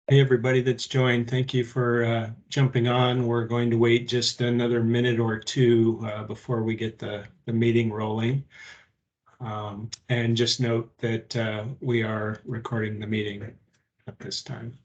Hey, everybody that's joined. Thank you for jumping on. We're going to wait just another minute or two before we get the meeting rolling. And just note that we are recording the meeting at this time.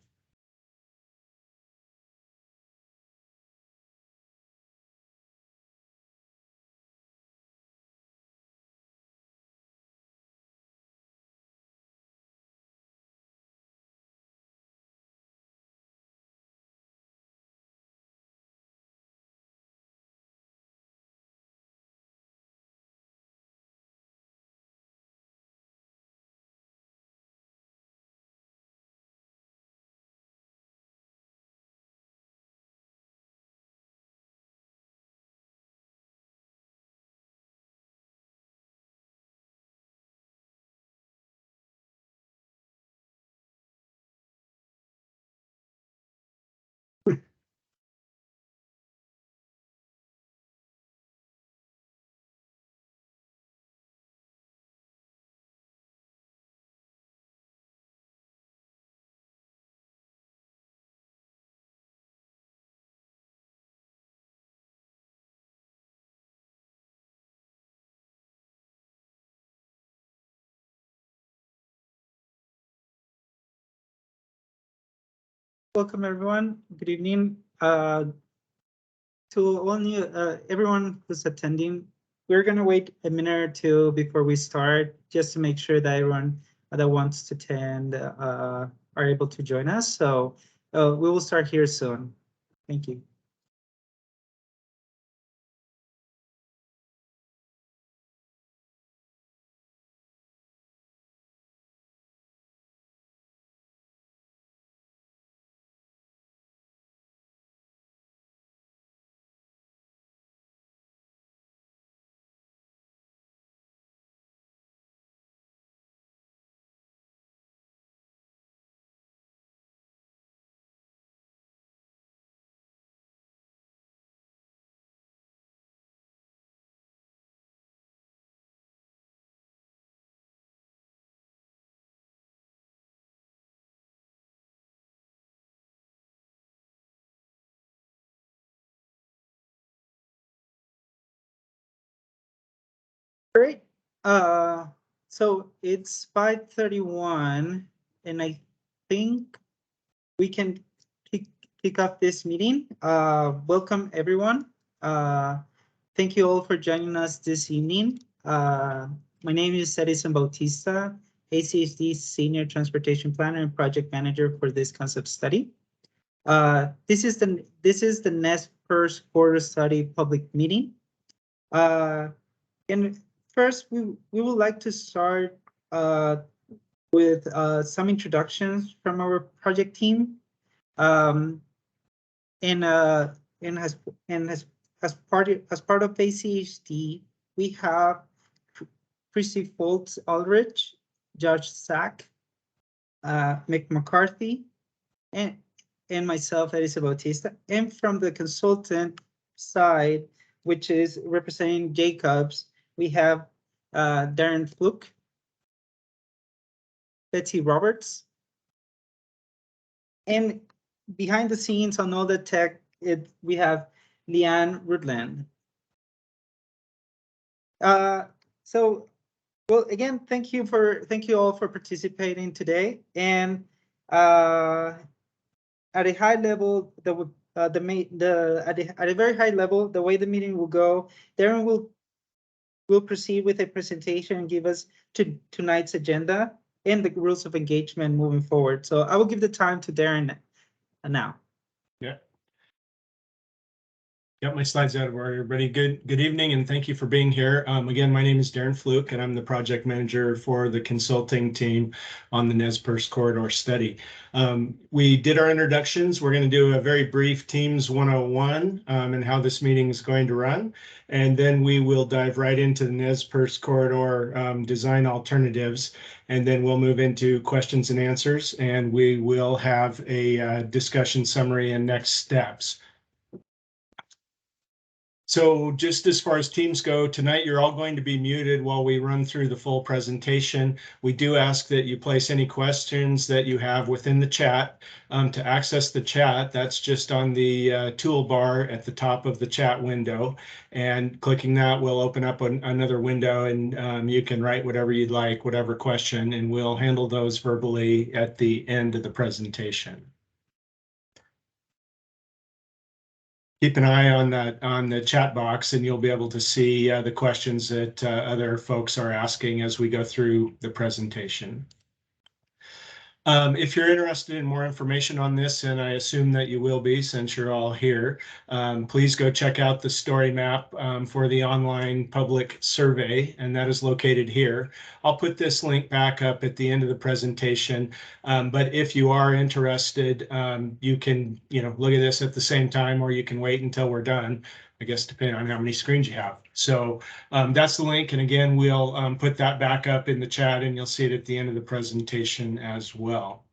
Welcome, everyone. Good evening. To everyone who's attending, we're going to wait a minute or two before we start, just to make sure that everyone that wants to attend are able to join us. So we will start here soon. Thank you. Great. So it's 5:31, and I think we can kick off this meeting. Welcome, everyone. Thank you all for joining us this evening. My name is Edison Bautista, ACHD Senior Transportation Planner and Project Manager for this concept study. This is the Nez Perce Corridor Study public meeting. And first, we would like to start with some introductions from our project team. And as part of ACHD, we have Christy Foltz Aldrich, Josh Sack, Mick McCarthy, and myself, Edison Bautista. And from the consultant side, which is representing Jacobs, we have Darren Fluke, Betsy Roberts, and behind the scenes on all the tech, we have Leanne Rutland. So, well, again, thank you all for participating today. And at a high level, at a very high level, the way the meeting will go, Darren will proceed with a presentation and give us tonight's agenda and the rules of engagement moving forward. So I will give the time to Darren now. Yeah. Got my slides out of order, everybody. Good evening, and thank you for being here. Again, my name is Darren Fluke, and I'm the project manager for the consulting team on the Nez Perce Corridor Study. We did our introductions. We're going to do a very brief Teams 101 and how this meeting is going to run, and then we will dive right into the Nez Perce Corridor design alternatives, and then we'll move into questions and answers, and we will have a discussion summary and next steps. So just as far as teams go, tonight you're all going to be muted while we run through the full presentation. We do ask that you place any questions that you have within the chat. To access the chat, that's just on the toolbar at the top of the chat window. And clicking that will open up another window, and you can write whatever you'd like, whatever question, and we'll handle those verbally at the end of the presentation. Keep an eye on the chat box, and you'll be able to see the questions that other folks are asking as we go through the presentation. If you're interested in more information on this, and I assume that you will be since you're all here, please go check out the story map for the online public survey, and that is located here. I'll put this link back up at the end of the presentation, but if you are interested, you can look at this at the same time, or you can wait until we're done, I guess, depending on how many screens you have. So that's the link. And again, we'll put that back up in the chat, and you'll see it at the end of the presentation as well.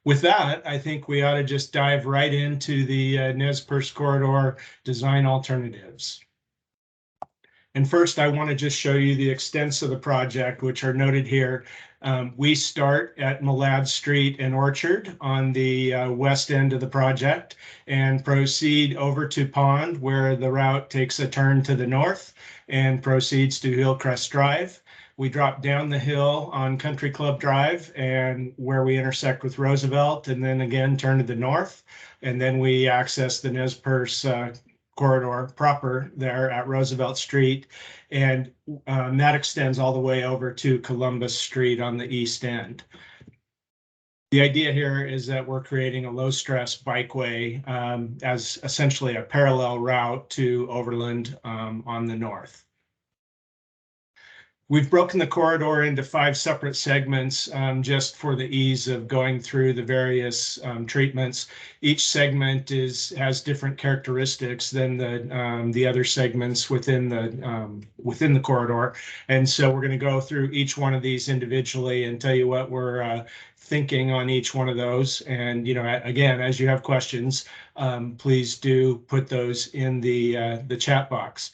With that, I think we ought to just dive right into the Nez Perce Corridor design alternatives. And first, I want to just show you the extents of the project, which are noted here. We start at Millad Street and Orchard on the west end of the project and proceed over to Pond, where the route takes a turn to the north and proceeds to Hillcrest Drive. We drop down the hill on Country Club Drive, and where we intersect with Roosevelt, and then again turn to the north. And then we access the Nez Perce corridor proper there at Roosevelt Street, and that extends all the way over to Columbus Street on the east end. The idea here is that we're creating a low-stress bikeway as essentially a parallel route to Overland on the north. We've broken the corridor into 5 separate segments just for the ease of going through the various treatments. Each segment has different characteristics than the other segments within the corridor, and so we're going to go through each one of these individually and tell you what we're thinking on each one of those. And again, as you have questions, please do put those in the chat box.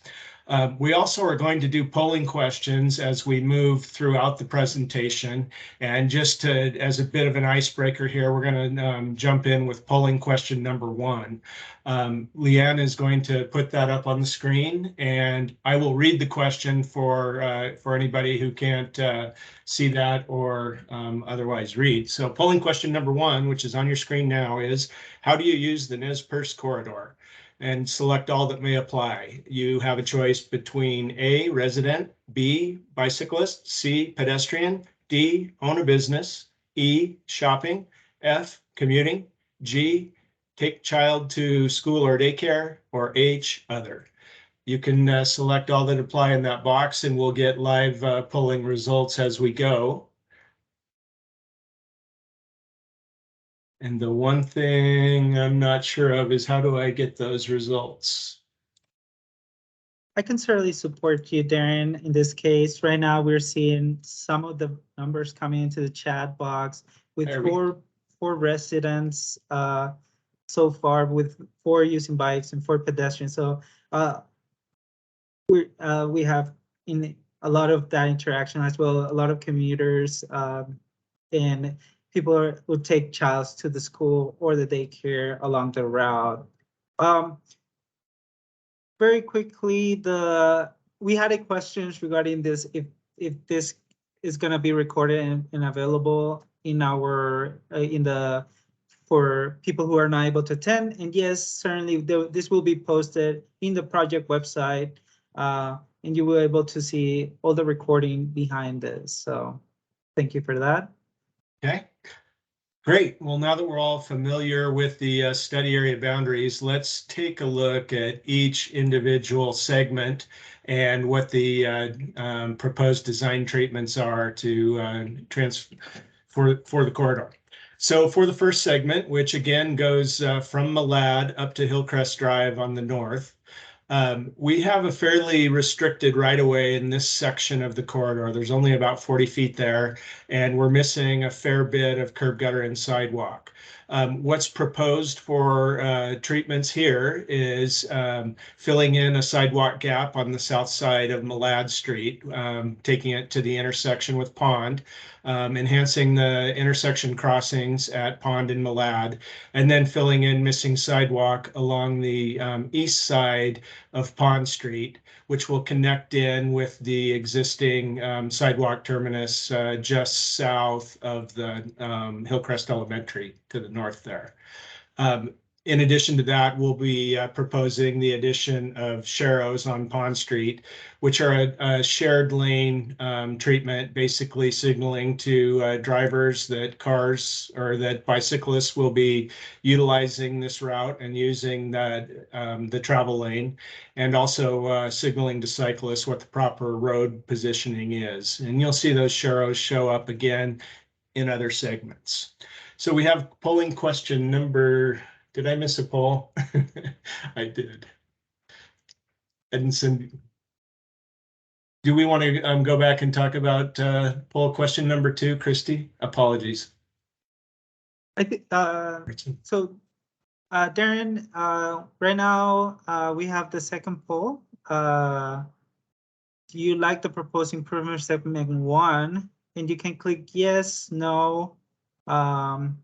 We also are going to do polling questions as we move throughout the presentation. And just as a bit of an icebreaker here, we're going to jump in with polling question number 1. Leanne is going to put that up on the screen, and I will read the question for anybody who can't see that or otherwise read. So polling question number 1, which is on your screen now, is how do you use the Nez Perce Corridor? And select all that may apply. You have a choice between A, resident, B, bicyclist, C, pedestrian, D, own a business, E, shopping, F, commuting, G, take child to school or daycare, or H, other. You can select all that apply in that box, and we'll get live polling results as we go. And the one thing I'm not sure of is how do I get those results? I can certainly support you, Darren, in this case. Right now, we're seeing some of the numbers coming into the chat box with four residents so far, with 4 using bikes and 4 pedestrians. So we have in a lot of that interaction as well, a lot of commuters and people who take child to the school or the daycare along the route. Very quickly, we had a questions regarding this, if this is going to be recorded and available in our for people who are not able to attend. And yes, certainly this will be posted in the project website, and you will be able to see all the recording behind this. So thank you for that. Okay. Great. Well, now that we're all familiar with the study area boundaries, let's take a look at each individual segment and what the proposed design treatments are to for the corridor. So for the first segment, which again goes from Millad up to Hillcrest Drive on the north, we have a fairly restricted right-of-way in this section of the corridor. There's only about 40 feet there, and we're missing a fair bit of curb, gutter, and sidewalk. What's proposed for treatments here is filling in a sidewalk gap on the south side of Malad Street, taking it to the intersection with Pond, enhancing the intersection crossings at Pond and Malad, and then filling in missing sidewalk along the east side of Pond Street, which will connect in with the existing sidewalk terminus just south of the Hillcrest Elementary to the north there. In addition to that, we'll be proposing the addition of sharrows on Pond Street, which are a shared lane treatment, basically signaling to drivers that cars or that bicyclists will be utilizing this route and using the travel lane, and also signaling to cyclists what the proper road positioning is. And you'll see those sharrows show up again in other segments. So we have polling question number. Did I miss a poll? I did. Edinson, do we want to go back and talk about poll question number 2, Christy? Apologies. I think so. Darren, right now we have the second poll. Do you like the proposed improvement segment 1? And you can click yes, no. And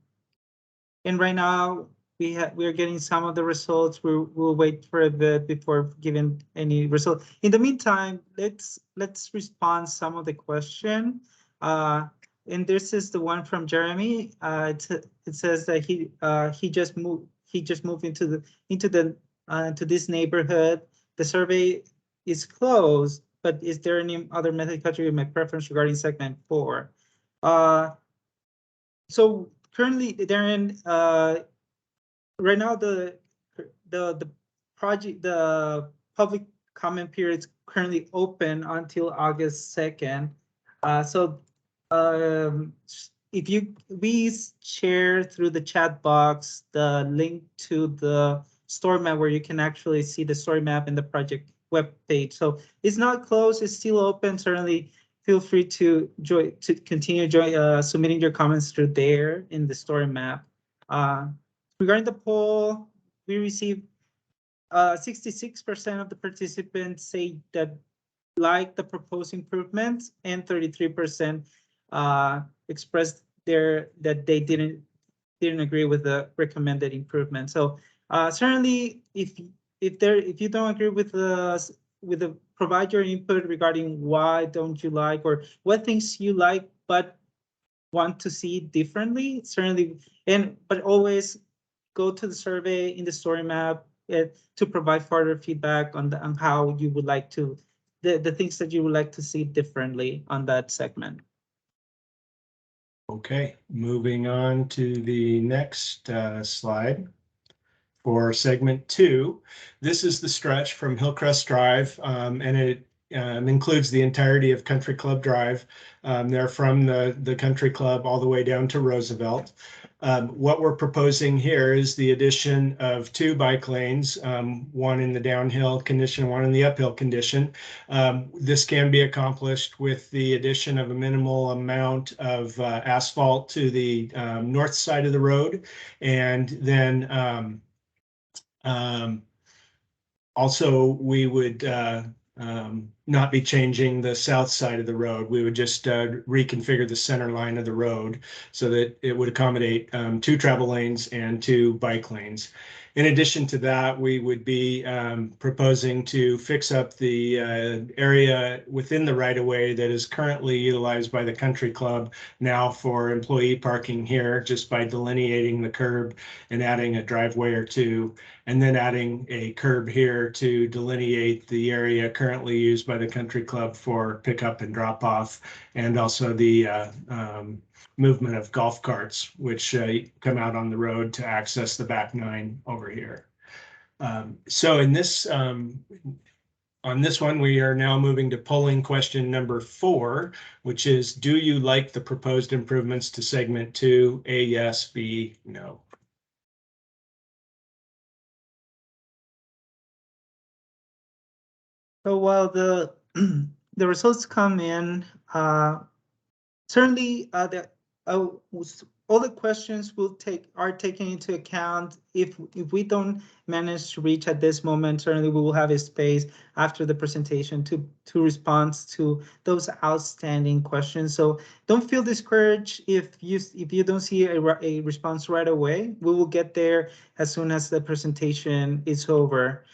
right now we are getting some of the results. We'll wait for a bit before giving any result. In the meantime, let's respond some of the question. And this is the one from Jeremy. It says that he just moved into this neighborhood. The survey is closed, but is there any other method category of my preference regarding segment 4? So currently, Darren, right now the project, the public comment period is currently open until August 2nd. So if you please share through the chat box the link to the story map where you can actually see the story map in the project web page. So it's not closed, it's still open. Certainly feel free to continue submitting your comments through there in the story map. Regarding the poll, we received 66% of the participants say that like the proposed improvements, and 33% expressed that they didn't agree with the recommended improvement. So certainly, if you don't agree with the provide your input regarding why don't you like, or what things you like but want to see differently. Certainly, but always go to the survey in the story map to provide further feedback on how you would like to the things that you would like to see differently on that segment. Okay, moving on to the next slide. For segment 2, this is the stretch from Hillcrest Drive, and it includes the entirety of Country Club Drive. They're from the Country Club all the way down to Roosevelt. What we're proposing here is the addition of 2 bike lanes, one in the downhill condition, one in the uphill condition. This can be accomplished with the addition of a minimal amount of asphalt to the north side of the road, and then also, we would not be changing the south side of the road. We would just reconfigure the center line of the road so that it would accommodate 2 travel lanes and 2 bike lanes. In addition to that, we would be proposing to fix up the area within the right-of-way that is currently utilized by the Country Club now for employee parking here, just by delineating the curb and adding a driveway or 2, and then adding a curb here to delineate the area currently used by the Country Club for pickup and drop-off, and also the movement of golf carts, which come out on the road to access the back 9 over here. So in this, on this one, we are now moving to polling question number 4, which is, do you like the proposed improvements to segment 2? A, yes, B, no. So while the results come in, certainly all the questions are taken into account. If we don't manage to reach at this moment, certainly we will have a space after the presentation to respond to those outstanding questions. So don't feel discouraged if you don't see a response right away. We will get there as soon as the presentation is over.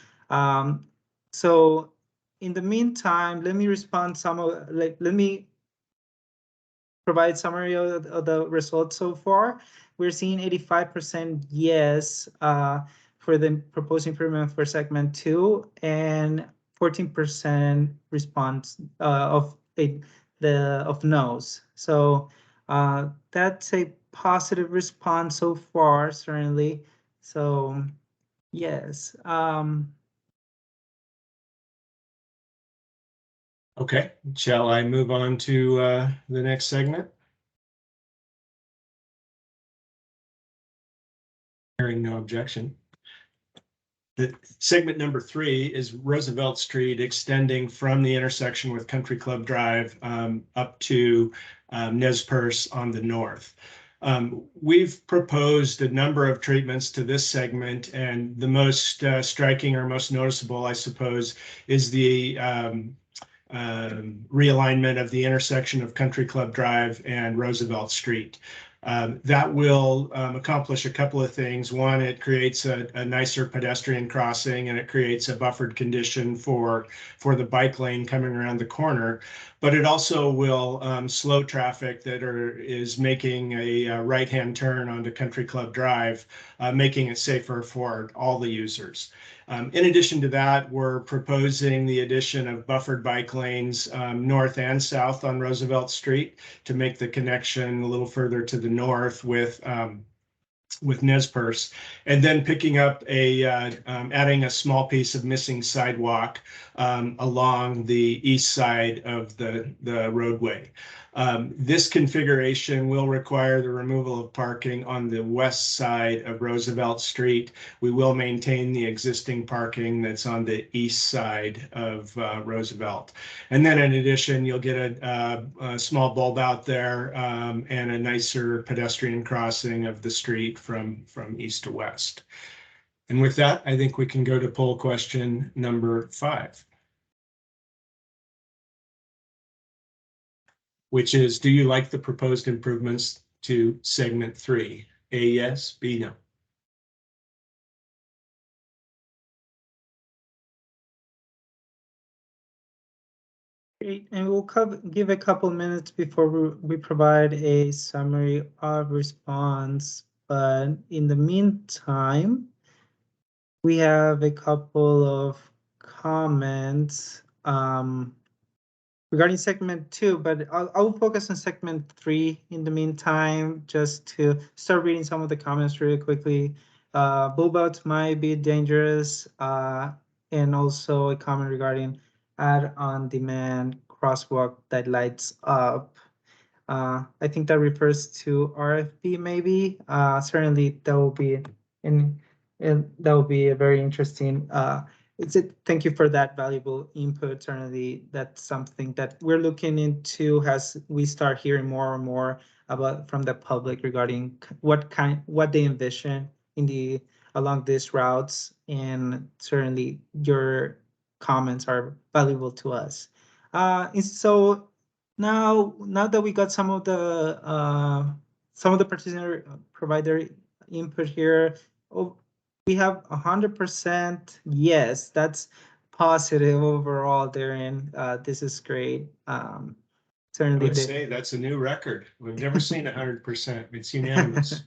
So in the meantime, let me provide summary of the results so far. We're seeing 85% yes for the proposed improvement for segment 2 and 14% response of no's. So that's a positive response so far, certainly. So yes. Okay, shall I move on to the next segment? Hearing no objection. The segment number 3 is Roosevelt Street, extending from the intersection with Country Club Drive up to Nez Perce on the north. We've proposed a number of treatments to this segment, and the most striking or most noticeable, I suppose, is the realignment of the intersection of Country Club Drive and Roosevelt Street. That will accomplish a couple of things. One, it creates a nicer pedestrian crossing, and it creates a buffered condition for the bike lane coming around the corner. But it also will slow traffic that is making a right-hand turn onto Country Club Drive, making it safer for all the users. In addition to that, we're proposing the addition of buffered bike lanes north and south on Roosevelt Street to make the connection a little further to the north with Nez Perce, and then picking up adding a small piece of missing sidewalk along the east side of the roadway. This configuration will require the removal of parking on the west side of Roosevelt Street. We will maintain the existing parking that's on the east side of Roosevelt. And then in addition, you'll get a small bulb out there and a nicer pedestrian crossing of the street from east to west. And with that, I think we can go to poll question number 5. Which is, do you like the proposed improvements to segment 3? A, yes, B, no. Great, and we'll give a couple minutes before we provide a summary of response. But in the meantime, we have a couple of comments regarding segment 2, but I'll focus on segment 3 in the meantime, just to start reading some of the comments really quickly. Bulb outs might be dangerous, and also a comment regarding add on demand crosswalk that lights up. I think that refers to RFP maybe. Certainly that will be a very interesting thank you for that valuable input. Certainly that's something that we're looking into as we start hearing more and more about from the public regarding what they envision along these routes, and certainly your comments are valuable to us. And so now that we got some of the provider input here, we have 100% yes. That's positive overall, Darren. This is great. Certainly, I would say that's a new record. We've never seen 100%. It's unanimous.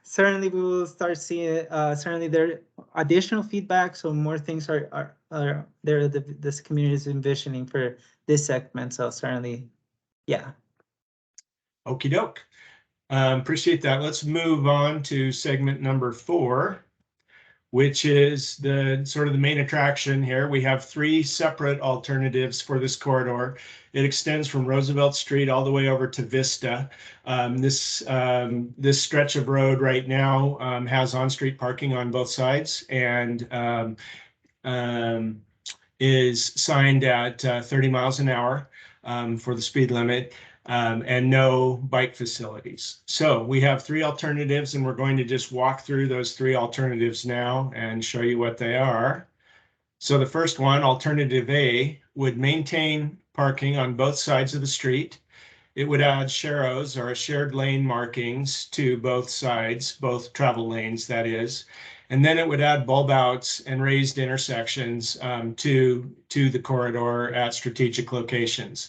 Certainly, we will start seeing. Certainly, there are additional feedback, so more things are there. This community is envisioning for this segment. So certainly, yeah. Okie doke. Appreciate that. Let's move on to segment number 4, which is the sort of the main attraction here. We have 3 separate alternatives for this corridor. It extends from Roosevelt Street all the way over to Vista. This stretch of road right now has on-street parking on both sides, and is signed at 30 miles an hour for the speed limit. and no bike facilities. So we have three alternatives, and we're going to just walk through those three alternatives now and show you what they are. So the first one, alternative A, would maintain parking on both sides of the street. It would add sharrows, or shared lane markings, to both sides, both travel lanes, that is. And then it would add bulb outs and raised intersections to the corridor at strategic locations.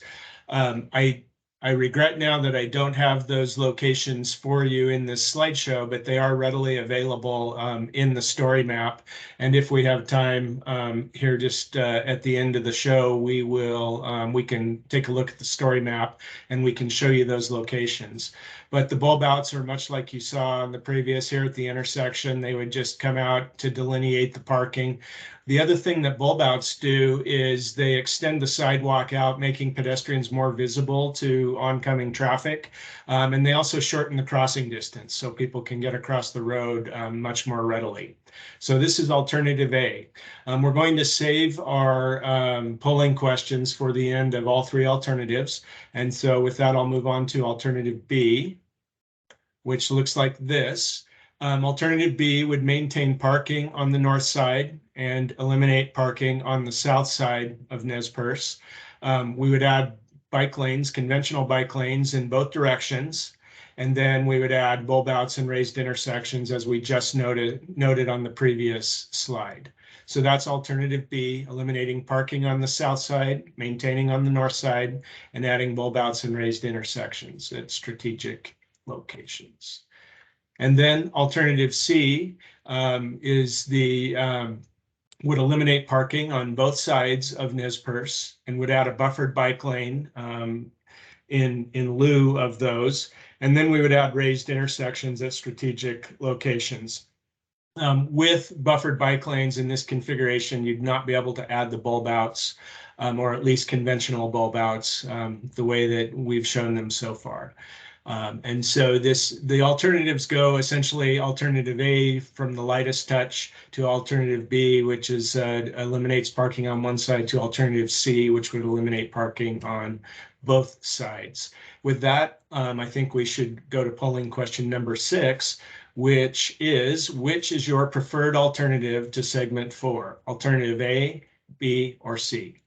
I regret now that I don't have those locations for you in this slideshow, but they are readily available in the story map. And if we have time here just at the end of the show, we can take a look at the story map and we can show you those locations. But the bulb outs are much like you saw on the previous here at the intersection. They would just come out to delineate the parking. The other thing that bulb outs do is they extend the sidewalk out, making pedestrians more visible to oncoming traffic. And they also shorten the crossing distance so people can get across the road much more readily. So this is alternative A. We're going to save our polling questions for the end of all three alternatives. And so with that, I'll move on to alternative B, which looks like this. Alternative B would maintain parking on the north side and eliminate parking on the south side of Nez Perce. We would add bike lanes, conventional bike lanes in both directions. And then we would add bulb outs and raised intersections, as we just noted on the previous slide. So that's alternative B, eliminating parking on the south side, maintaining on the north side, and adding bulb outs and raised intersections at strategic locations. And then alternative C is would eliminate parking on both sides of Nez Perce and would add a buffered bike lane in lieu of those. And then we would add raised intersections at strategic locations. With buffered bike lanes in this configuration, you'd not be able to add the bulb outs, or at least conventional bulb outs, the way that we've shown them so far. And so the alternatives go essentially alternative A from the lightest touch to alternative B, which is eliminates parking on one side, to alternative C, which would eliminate parking on both sides. With that, I think we should go to polling question number 6, which is your preferred alternative to segment 4? Alternative A, B, or C?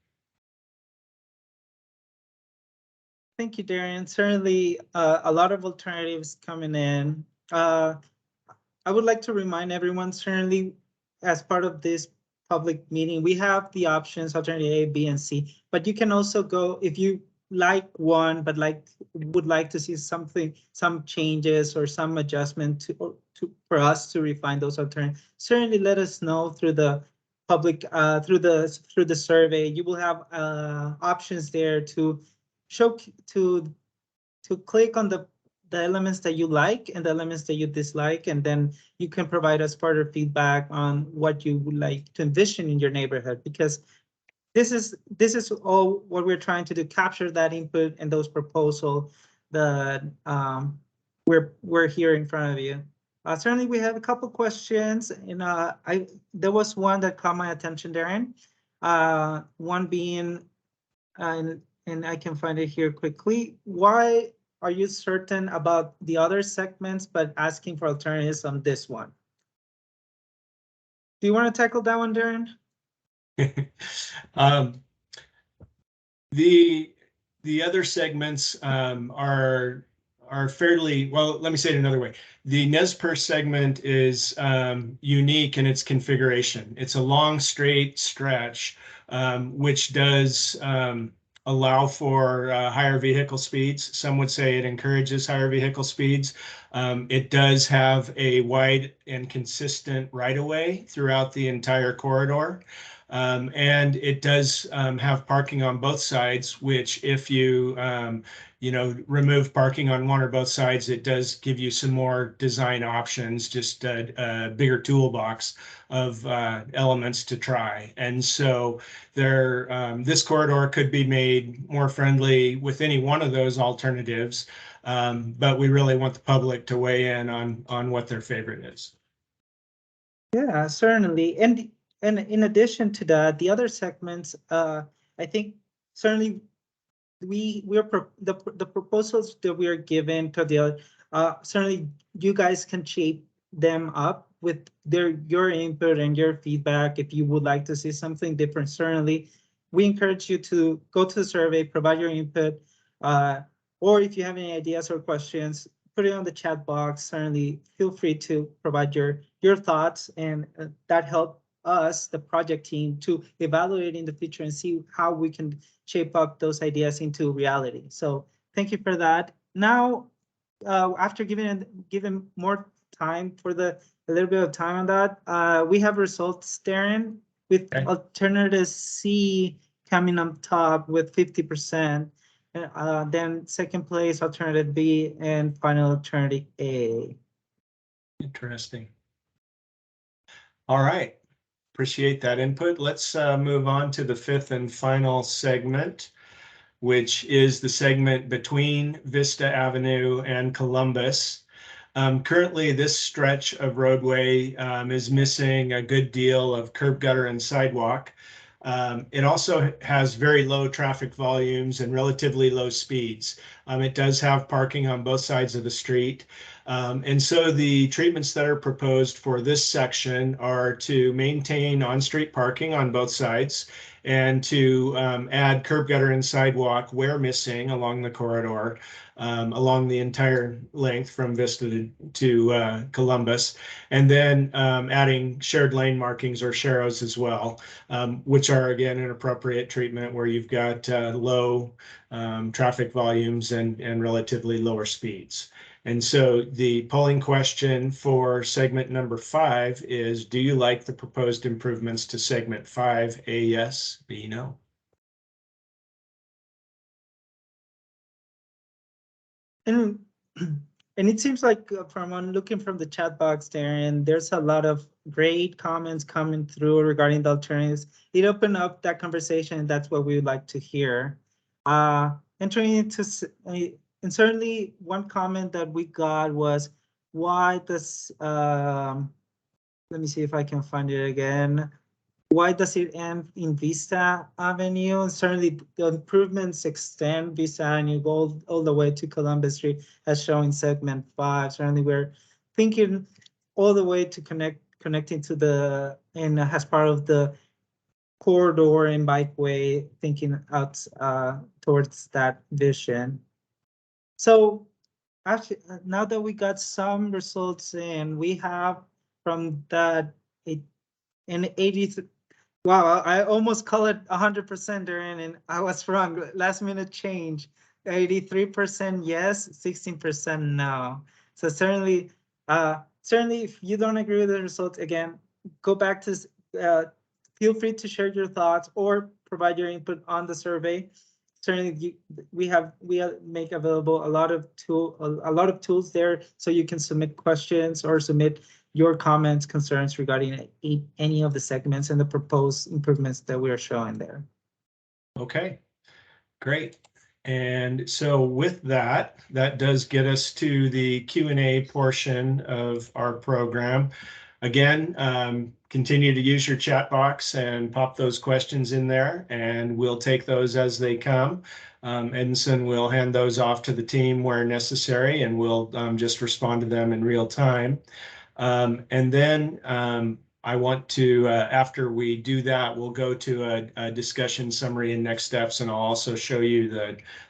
Thank you, Darian. Certainly a lot of alternatives coming in. I would like to remind everyone, certainly as part of this public meeting, we have the options alternative A, B, and C, but you can also go, if you like one, but would like to see some changes or some adjustment for us to refine those alternatives, certainly let us know through the public, through the survey. You will have options there to click on the elements that you like and the elements that you dislike, and then you can provide us further feedback on what you would like to envision in your neighborhood, because this is all what we're trying to do, capture that input and those proposals that we're here in front of you. Certainly we have a couple questions, and there was one that caught my attention, Darren. One being, and I can find it here quickly. Why are you certain about the other segments but asking for alternatives on this one? Do you want to tackle that one, Darren? The other segments are fairly, well, let me say it another way. The Nez Perce segment is unique in its configuration. It's a long straight stretch, which does allow for higher vehicle speeds. Some would say it encourages higher vehicle speeds. It does have a wide and consistent right-of-way throughout the entire corridor. And it does have parking on both sides, which if you remove parking on one or both sides, it does give you some more design options, just a bigger toolbox of elements to try. And so this corridor could be made more friendly with any one of those alternatives, but we really want the public to weigh in on what their favorite is. Yeah, certainly. And in addition to that, the other segments, I think certainly the proposals that we are given to the certainly you guys can shape them up with your input and your feedback. If you would like to see something different, certainly we encourage you to go to the survey, provide your input, or if you have any ideas or questions, put it on the chat box. Certainly feel free to provide your thoughts, and that help us, the project team, to evaluate in the future and see how we can shape up those ideas into reality. So thank you for that. Now, after giving more time for a little bit of time on that, we have results, Darren, with Okay. alternative C coming on top with 50%. Then second place, alternative B, and final alternative A. Interesting. All right. Appreciate that input. Let's move on to the fifth and final segment, which is the segment between Vista Avenue and Columbus. Currently, this stretch of roadway is missing a good deal of curb gutter and sidewalk. It also has very low traffic volumes and relatively low speeds. It does have parking on both sides of the street. And so the treatments that are proposed for this section are to maintain on-street parking on both sides and to add curb gutter and sidewalk where missing along the corridor, along the entire length from Vista to Columbus, and then adding shared lane markings or sharrows as well, which are again an appropriate treatment where you've got low traffic volumes and relatively lower speeds. And so the polling question for segment number 5 is, do you like the proposed improvements to segment 5? A, yes, B, no. And it seems like from looking from the chat box there, and there's a lot of great comments coming through regarding the alternatives. It opened up that conversation, and that's what we would like to hear. Entering into, and certainly one comment that we got was, why does, let me see if I can find it again. Why does it end in Vista Avenue? And certainly the improvements extend Vista Avenue all the way to Columbus Street, as shown in segment 5. Certainly we're thinking all the way to connecting to the, and as part of the corridor and bikeway, thinking out towards that vision. So actually, now that we got some results in, we have from that in 83. Wow, I almost call it 100% Darren, and I was wrong. Last minute change. 83% yes, 16% no. So certainly, if you don't agree with the results, again, go back to, feel free to share your thoughts or provide your input on the survey. Certainly, we make available a lot of tools there, so you can submit questions or submit your comments, concerns regarding any of the segments and the proposed improvements that we are showing there. Okay, great. And so with that does get us to the Q&A portion of our program. Again, continue to use your chat box and pop those questions in there, and we'll take those as they come. Edison will hand those off to the team where necessary, and we'll just respond to them in real time. And then I want to, after we do that, we'll go to a discussion summary and next steps, and I'll also show you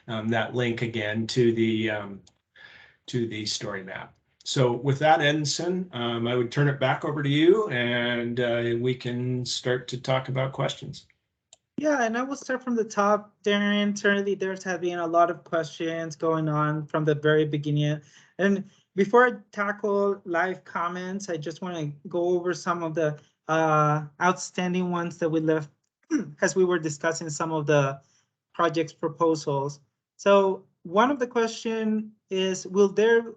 that link again to the story map. So with that, Edison, I would turn it back over to you, and we can start to talk about questions. Yeah, and I will start from the top, Darren. Certainly there's have been a lot of questions going on from the very beginning. And before I tackle live comments, I just want to go over some of the outstanding ones that we left as we were discussing some of the project's proposals. So one of the question is, will there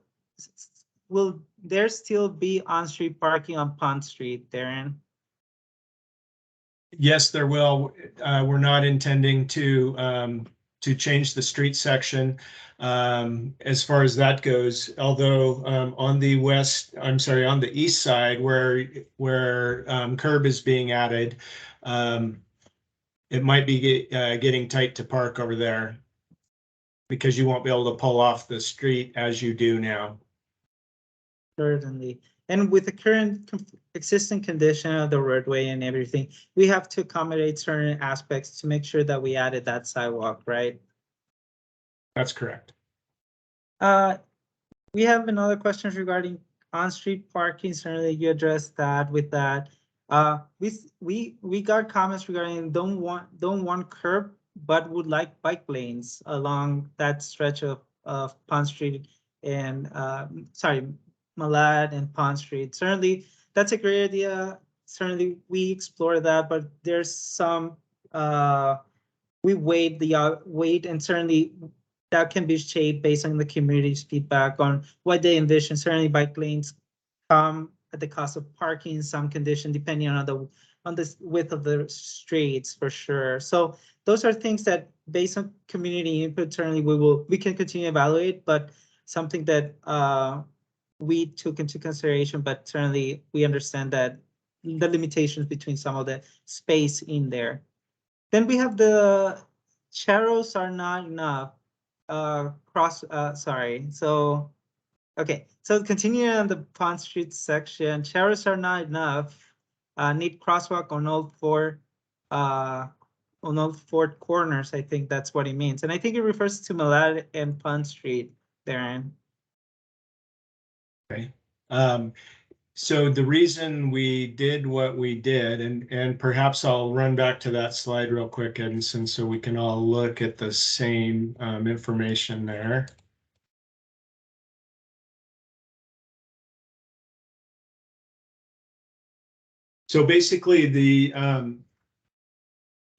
still be on-street parking on Pond Street, Darren? Yes, there will. We're not intending to change the street section as far as that goes. Although on the east side where curb is being added, it might be getting tight to park over there. because you won't be able to pull off the street as you do now. Certainly. And with the current existing condition of the roadway and everything, we have to accommodate certain aspects to make sure that we added that sidewalk, right? That's correct. We have another question regarding on-street parking. Certainly you addressed that with that. We got comments regarding don't want curb, but would like bike lanes along that stretch of Pond Street and Malad and Pond Street. Certainly that's a great idea. Certainly we explore that, but there's some we wait and certainly that can be shaped based on the community's feedback on what they envision. Certainly bike lanes come at the cost of parking in some condition, depending on the width of the streets for sure. So those are things that based on community input, certainly we can continue to evaluate, but something that we took into consideration, but certainly we understand that the limitations between some of the space in there. Then we have the churros are not enough. So, okay. So continuing on the Pond Street section, churros are not enough. Need crosswalk on all four corners. I think that's what it means. And I think it refers to Malad and Pond Street, Darren. Okay. So the reason we did what we did, and perhaps I'll run back to that slide real quick, Edison, so we can all look at the same information there. So basically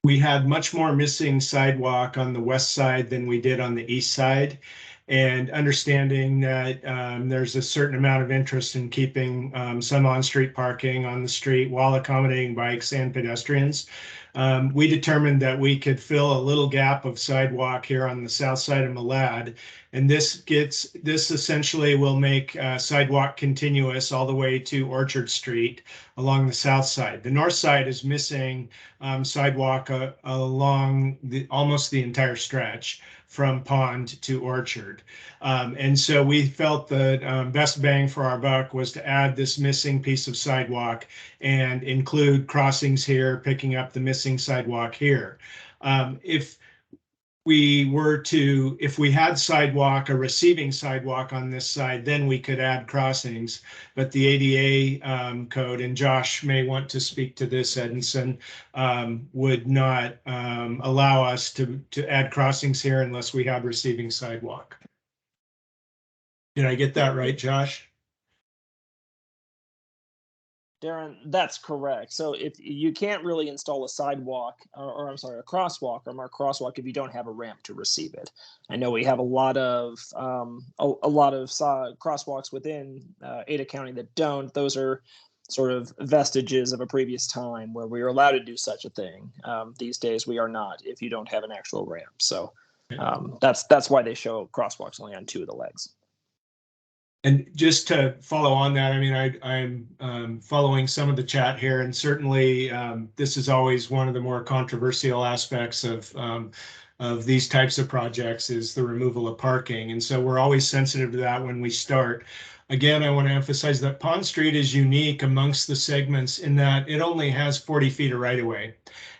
we had much more missing sidewalk on the west side than we did on the east side. And understanding that there's a certain amount of interest in keeping some on-street parking on the street while accommodating bikes and pedestrians, we determined that we could fill a little gap of sidewalk here on the south side of Malad. And this essentially will make sidewalk continuous all the way to Orchard Street along the south side. The north side is missing sidewalk along almost the entire stretch from Pond to Orchard. And so we felt the best bang for our buck was to add this missing piece of sidewalk and include crossings here, picking up the missing sidewalk here. If we had sidewalk, a receiving sidewalk on this side, then we could add crossings. But the ADA code, and Josh may want to speak to this, Edison, would not allow us to add crossings here unless we had receiving sidewalk. Did I get that right, Josh? Darren, that's correct. So if you can't really install a sidewalk, or I'm sorry, a crosswalk or mark crosswalk if you don't have a ramp to receive it. I know we have a lot of crosswalks within Ada County that don't. Those are sort of vestiges of a previous time where we were allowed to do such a thing. These days we are not if you don't have an actual ramp. So that's why they show crosswalks only on 2 of the legs. And just to follow on that, I mean, I'm following some of the chat here, and certainly this is always one of the more controversial aspects of these types of projects is the removal of parking. And so we're always sensitive to that when we start. Again, I want to emphasize that Pond Street is unique amongst the segments in that it only has 40 feet of right of way.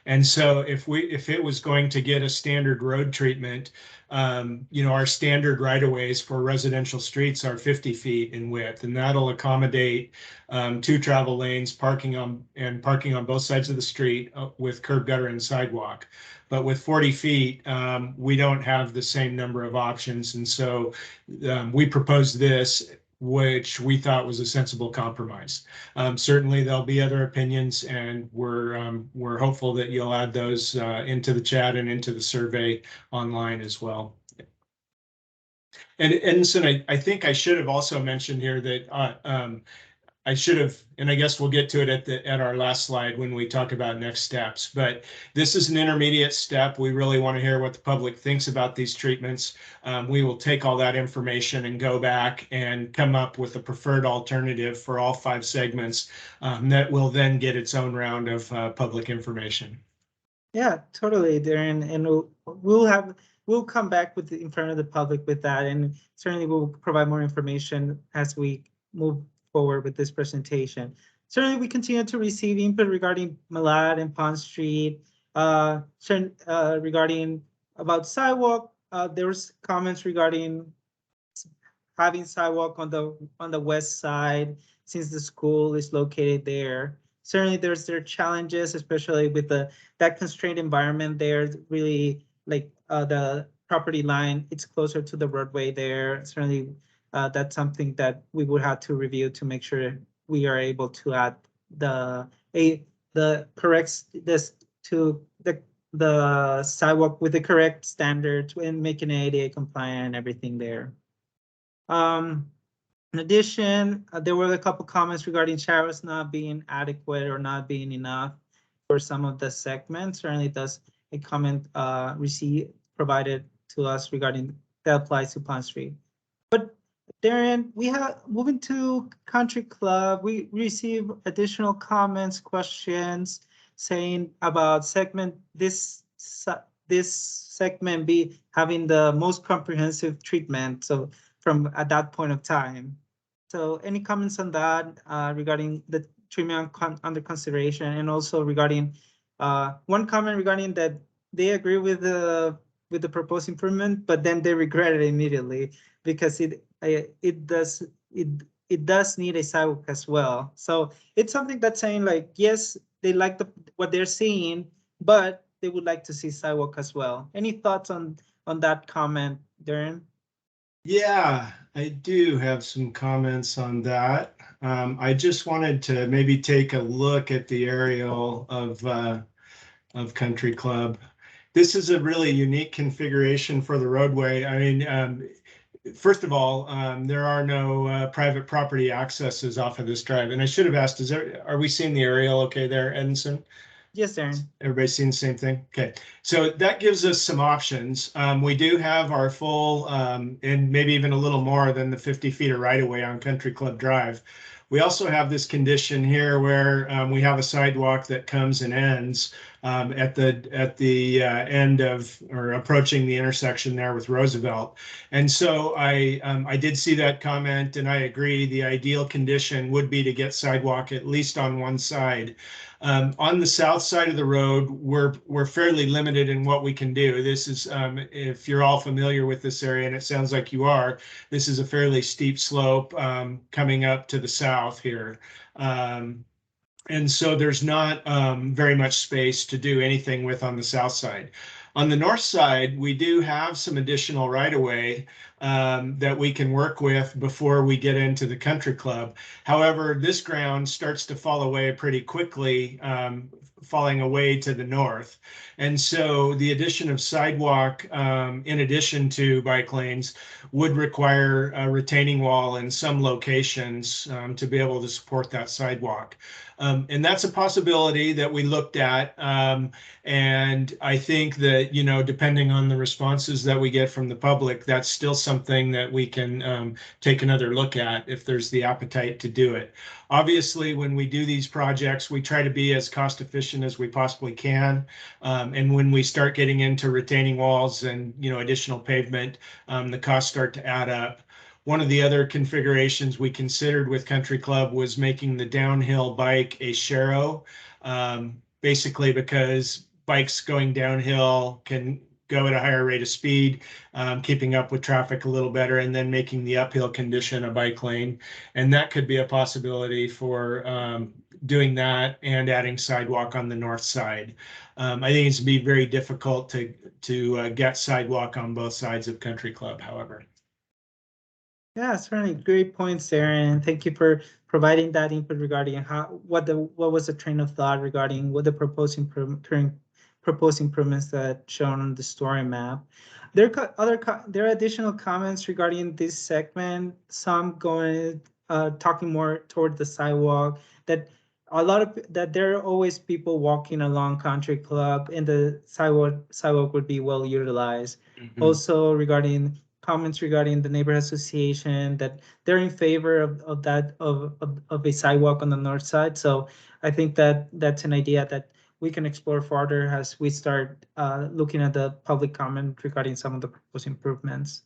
And so if it was going to get a standard road treatment, our standard right-of-ways for residential streets are 50 feet in width, and that'll accommodate 2 travel lanes, parking on both sides of the street with curb, gutter, and sidewalk. But with 40 feet, we don't have the same number of options, and so we proposed this, which we thought was a sensible compromise. Certainly there'll be other opinions, and we're hopeful that you'll add those into the chat and into the survey online as well. And Edison, I think I should have also mentioned here that I should have, and I guess we'll get to it at our last slide when we talk about next steps, but this is an intermediate step. We really want to hear what the public thinks about these treatments. We will take all that information and go back and come up with a preferred alternative for all 5 segments that will then get its own round of public information. Yeah, totally, Darren. And we'll come back with in front of the public with that, and certainly we'll provide more information as we move forward with this presentation. Certainly, we continue to receive input regarding Malad and Pond Street, regarding about sidewalk. There was comments regarding having sidewalk on the west side since the school is located there. Certainly, there are challenges, especially with that constrained environment there. Really, like the property line, it's closer to the roadway there. Certainly, that's something that we would have to review to make sure we are able to add the correct the sidewalk with the correct standards and making it ADA compliant and everything there. In addition, there were a couple comments regarding showers not being adequate or not being enough for some of the segments. Certainly, does a comment provided to us regarding that applies to Pond Street. But Darren, we have moving to Country Club. We receive additional comments, questions saying about this segment be having the most comprehensive treatment. So from at that point of time. So any comments on that regarding the treatment under consideration, and also regarding one comment regarding that they agree with the proposed improvement, but then they regret it immediately because it does need a sidewalk as well. So it's something that's saying like, yes, they like what they're seeing, but they would like to see sidewalk as well. Any thoughts on that comment, Darren? Yeah, I do have some comments on that. I just wanted to maybe take a look at the aerial of Country Club. This is a really unique configuration for the roadway. I mean, first of all, there are no private property accesses off of this drive. And I should have asked, are we seeing the aerial okay there, Edinson? Yes, Darren. Everybody's seeing the same thing? Okay, so that gives us some options. We do have our full and maybe even a little more than the 50 feet of right of way on Country Club Drive. We also have this condition here where we have a sidewalk that comes and ends at the end of or approaching the intersection there with Roosevelt. And so I did see that comment, and I agree. The ideal condition would be to get sidewalk at least on one side. On the south side of the road, we're fairly limited in what we can do. This is, if you're all familiar with this area, and it sounds like you are, this is a fairly steep slope coming up to the south here. And so there's not very much space to do anything with on the south side. On the north side, we do have some additional right-of-way that we can work with before we get into the Country Club. However, this ground starts to fall away pretty quickly, falling away to the north. And so the addition of sidewalk, in addition to bike lanes, would require a retaining wall in some locations to be able to support that sidewalk. And that's a possibility that we looked at. And I think that, you know, depending on the responses that we get from the public, that's still something that we can take another look at if there's the appetite to do it. Obviously, when we do these projects, we try to be as cost efficient as we possibly can. And when we start getting into retaining walls and, you know, additional pavement, the costs start to add up. One of the other configurations we considered with Country Club was making the downhill bike a sharrow, basically because bikes going downhill can go at a higher rate of speed, keeping up with traffic a little better, and then making the uphill condition a bike lane. And that could be a possibility for doing that and adding sidewalk on the north side. I think it's be very difficult to get sidewalk on both sides of Country Club, however. Yeah, certainly great points, Aaron. Thank you for providing that input regarding what was the train of thought regarding what the proposed improvements that shown on the story map. There are additional comments regarding this segment. Some going talking more toward the sidewalk. That there are always people walking along Country Club, and the sidewalk would be well utilized. Mm-hmm. Also regarding comments regarding the neighborhood association that they're in favor of a sidewalk on the north side. So I think that that's an idea that we can explore further as we start looking at the public comment regarding some of the proposed improvements.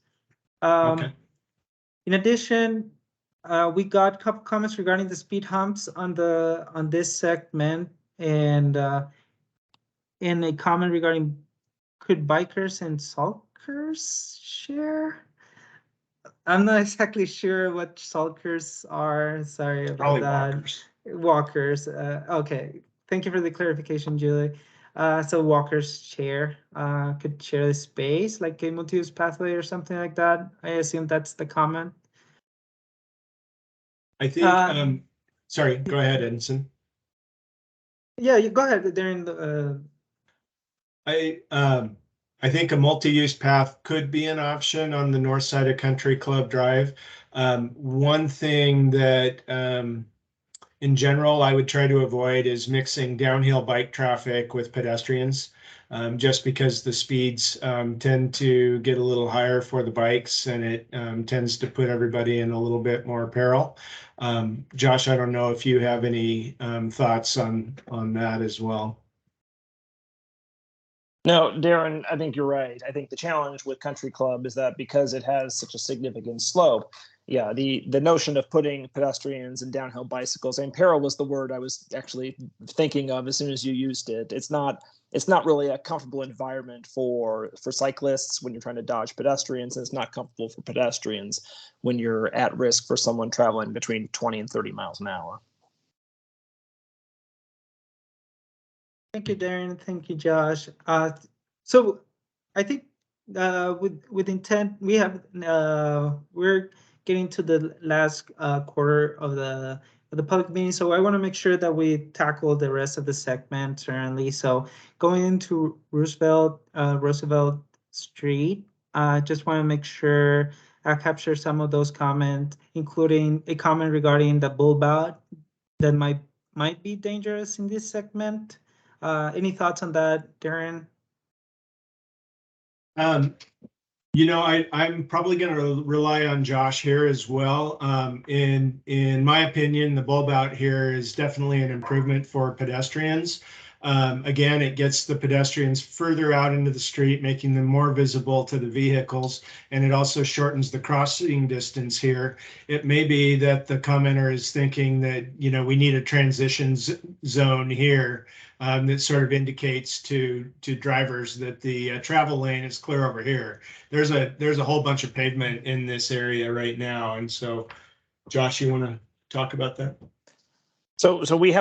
Okay. In addition, we got a couple comments regarding the speed humps on this segment, and in a comment regarding could bikers and sulkers share? I'm not exactly sure what sulkers are. Sorry about Probably that. walkers. Walkers. Okay. Thank you for the clarification, Julie. So walkers could share the space like a multi-use pathway or something like that. I assume that's the comment. I think, sorry, go ahead, Edison. Yeah, you go ahead. During the. I think a multi-use path could be an option on the north side of Country Club Drive. One thing that in general I would try to avoid is mixing downhill bike traffic with pedestrians, just because the speeds tend to get a little higher for the bikes, and it tends to put everybody in a little bit more peril. Josh, I don't know if you have any thoughts on that as well. No, Darren, I think you're right. I think the challenge with Country Club is that because it has such a significant slope, yeah, the notion of putting pedestrians and downhill bicycles, and peril was the word I was actually thinking of as soon as you used it. It's not really a comfortable environment for cyclists when you're trying to dodge pedestrians, and it's not comfortable for pedestrians when you're at risk for someone traveling between 20 and 30 miles an hour. Thank you, Darren. Thank you, Josh. So I think with intent, we have we're getting to the last quarter of the public meeting, so I want to make sure that we tackle the rest of the segment certainly. So going into Roosevelt Street, just want to make sure I capture some of those comments, including a comment regarding the bulb out that might be dangerous in this segment. Any thoughts on that, Darren? I'm probably going to rely on Josh here as well. In my opinion, the bulb out here is definitely an improvement for pedestrians. Again, it gets the pedestrians further out into the street, making them more visible to the vehicles, and it also shortens the crossing distance here. It may be that the commenter is thinking that, we need a transition zone here that sort of indicates to drivers that the travel lane is clear over here. There's a whole bunch of pavement in this area right now, and so, Josh, you want to talk about that? So we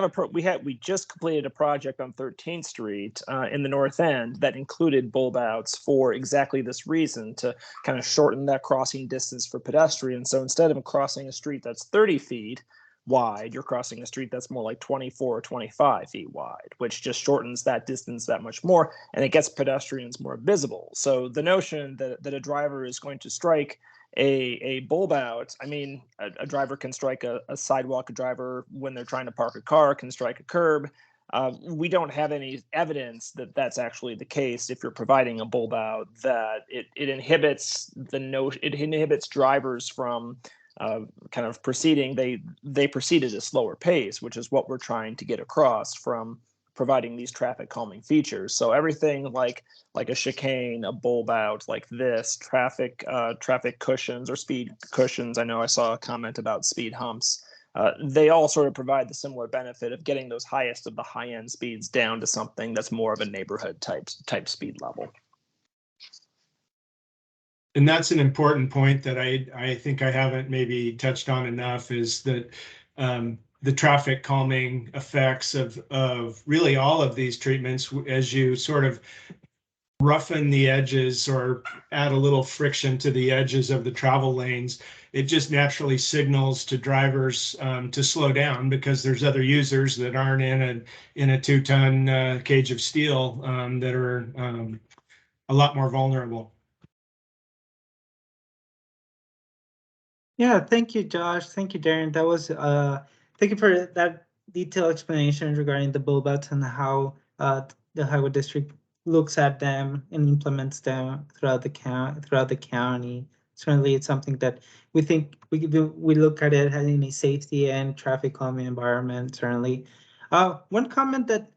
just completed a project on 13th Street in the north end that included bulb outs for exactly this reason, to kind of shorten that crossing distance for pedestrians. So instead of crossing a street that's 30 feet wide, you're crossing a street that's more like 24 or 25 feet wide, which just shortens that distance that much more, and it gets pedestrians more visible. So the notion that a driver is going to strike a bulb out, I mean, a driver can strike a sidewalk, a driver, when they're trying to park a car, can strike a curb. We don't have any evidence that that's actually the case. If you're providing a bulb out, that it inhibits it inhibits drivers from kind of proceeding. They proceed at a slower pace, which is what we're trying to get across from providing these traffic calming features. So everything like a chicane, a bulb out, like this, traffic cushions or speed cushions. I know I saw a comment about speed humps. They all sort of provide the similar benefit of getting those highest of the high-end speeds down to something that's more of a neighborhood type speed level. And that's an important point that I think I haven't maybe touched on enough, is that the traffic calming effects of really all of these treatments, as you sort of roughen the edges or add a little friction to the edges of the travel lanes, it just naturally signals to drivers to slow down, because there's other users that aren't in a 2-ton cage of steel that are a lot more vulnerable. Yeah, thank you, Josh. Thank you, Darren. That was thank you for that detailed explanation regarding the bulb outs and how the highway district looks at them and implements them throughout the county. Certainly, it's something that we think we look at it as in a safety and traffic calming environment. Certainly, one comment that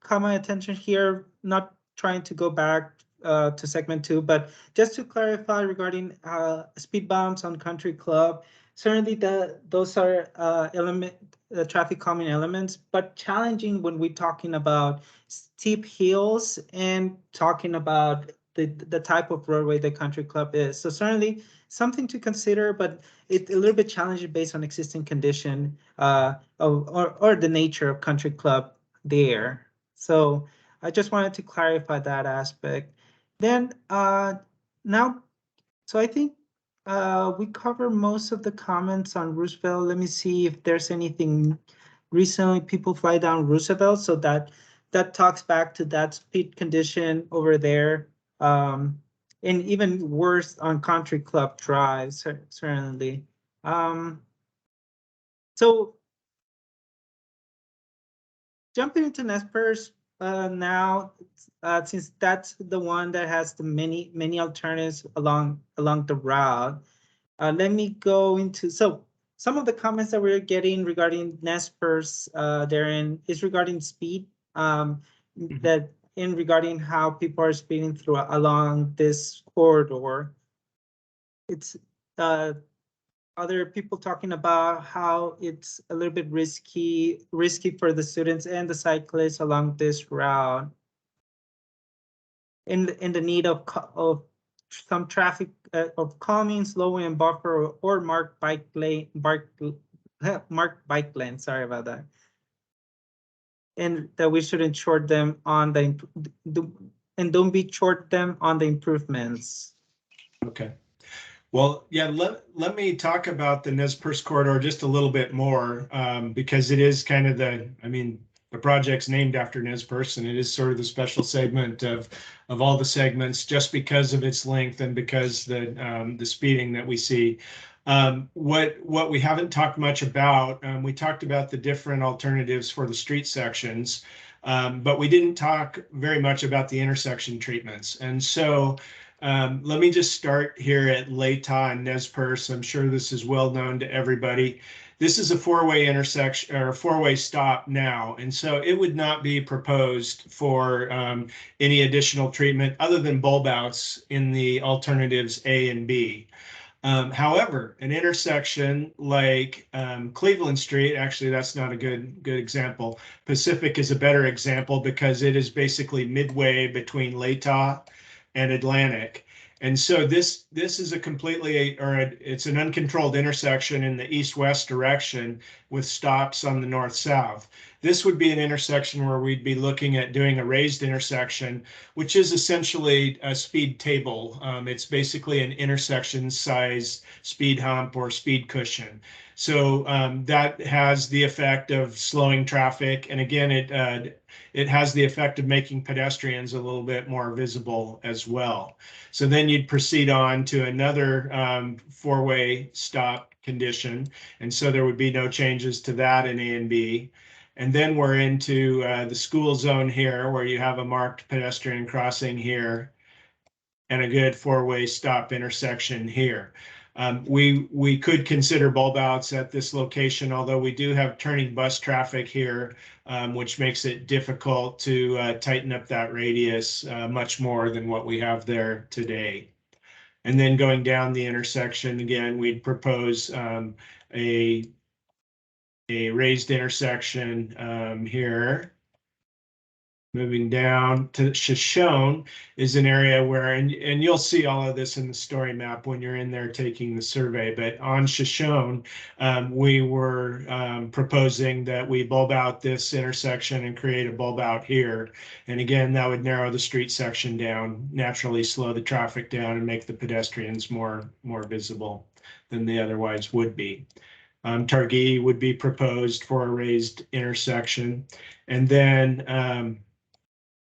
caught my attention here, not trying to go back to segment 2, but just to clarify regarding speed bumps on Country Club. Certainly those are traffic calming elements, but challenging when we're talking about steep hills and talking about the type of roadway the Country Club is. So certainly something to consider, but it's a little bit challenging based on existing condition or the nature of Country Club there. So I just wanted to clarify that aspect. Then now, so I think we cover most of the comments on Roosevelt. Let me see if there's anything recently people fly down Roosevelt. So that talks back to that speed condition over there. And even worse on Country Club Drive, certainly. So jumping into Nez Perce now, since that's the one that has the many alternatives along the route, let me go into, so some of the comments that we're getting regarding Nez Perce therein is regarding speed, that in regarding how people are speeding through along this corridor. It's other people talking about how it's a little bit risky for the students and the cyclists along this route. In the need of some traffic of calming, slowing, and buffer or marked bike lane. Sorry about that. And that we shouldn't short them on and don't be short them on the improvements. Okay. Well, yeah, let me talk about the Nez Perce Corridor just a little bit more, because it is kind of the project's named after Nez Perce, and it is sort of the special segment of all the segments just because of its length and because the speeding that we see. What we haven't talked much about, we talked about the different alternatives for the street sections, but we didn't talk very much about the intersection treatments. And so let me just start here at Latah and Nez Perce. I'm sure this is well known to everybody. This is a four-way intersection or a four-way stop now, and so it would not be proposed for any additional treatment other than bulb outs in the alternatives A and B. However, an intersection like Cleveland Street, actually that's not a good example. Pacific is a better example because it is basically midway between Latah and Atlantic. And so this is a completely, it's an uncontrolled intersection in the east-west direction with stops on the north-south. This would be an intersection where we'd be looking at doing a raised intersection, which is essentially a speed table. It's basically an intersection size speed hump or speed cushion. So that has the effect of slowing traffic. And again, it has the effect of making pedestrians a little bit more visible as well. So then you'd proceed on to another four-way stop condition. And so there would be no changes to that in A and B. And then we're into the school zone here where you have a marked pedestrian crossing here and a good four-way stop intersection here. We could consider bulb outs at this location, although we do have turning bus traffic here, which makes it difficult to tighten up that radius much more than what we have there today. And then going down the intersection, again, we'd propose a raised intersection here. Moving down to Shoshone is an area where, and you'll see all of this in the story map when you're in there taking the survey, but on Shoshone, we were proposing that we bulb out this intersection and create a bulb out here. And again, that would narrow the street section down, naturally slow the traffic down and make the pedestrians more visible than they otherwise would be. Targhee would be proposed for a raised intersection. And then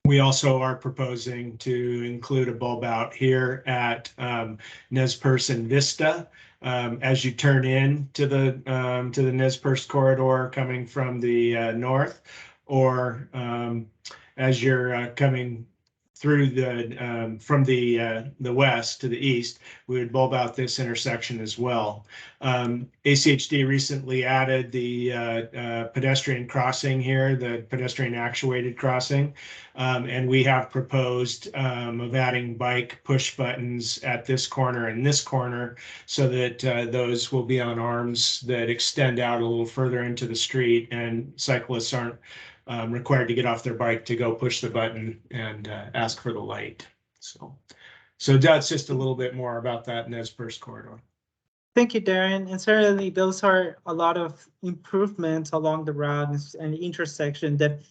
we also are proposing to include a bulb out here at Nez Perce and Vista as you turn in to the Nez Perce corridor coming from the north, or as you're coming through the from the west to the east, we would bulb out this intersection as well. ACHD recently added the pedestrian crossing here, the pedestrian actuated crossing, and we have proposed of adding bike push buttons at this corner and this corner, so that those will be on arms that extend out a little further into the street, and cyclists aren't required to get off their bike to go push the button and ask for the light. So that's just a little bit more about that Nez Perce corridor. Thank you, Darren. And certainly those are a lot of improvements along the route and the intersection that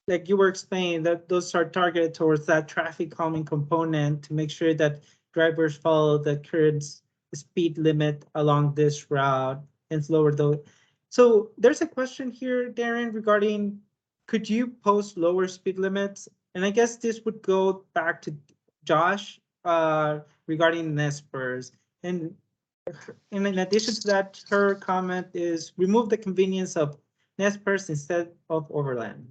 like you were explaining, that those are targeted towards that traffic calming component to make sure that drivers follow the current speed limit along this route and lower those. So there's a question here, Darren, regarding could you post lower speed limits? And I guess this would go back to Josh regarding Nez Perce. And in addition to that, her comment is remove the convenience of Nez Perce instead of Overland.